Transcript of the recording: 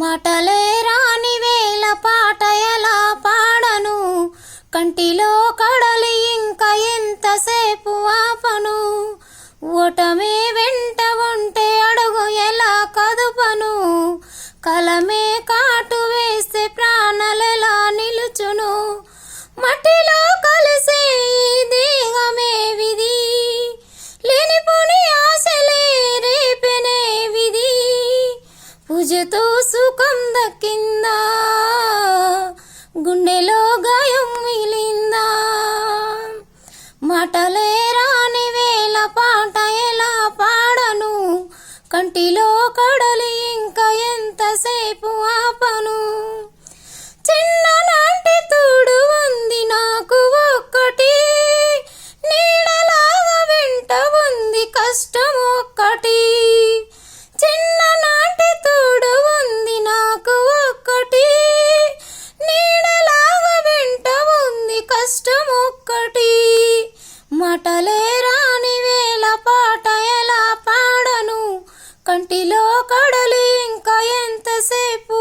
మాటలే రాని వేళ పాట ఎలా పాడను, కంటిలో కడలి ఇంకా ఎంతసేపు ఆపను, ఓటమే వెంట ఉంటే అడుగు ఎలా కదుపను, కలమే కాటు వేస్తే ప్రాణాలెలా నిలుచును, మట్టిలో కలిసే ఈ దేహమే విధి, లేనిపోని ఆశలే రేపెనే విధి, పూజతో సుఖం దక్కిందా, గుండెలో గాయం మిగిలిందా, మాటలే రాని వేళ పాట ఎలా పాడను, కంటిలో కడలి ఇంకా ఎంతసేపు ఆపను, చిన్ననాటి తోడు ఉంది నాకు ఒక్కటి, నీడలాగా వెంట ఉంది కష్టం ఒక్కటి, చిన్ననాటి తోడు ఉంది నాకు ఒక్కటి, నీడలాగా వెంట ఉంది కష్టం ఒక్కటి, మాటలే రాని వేళ పాట ఎలా పాడను, కంటిలో కడలి ఇంకా ఎంతసేపు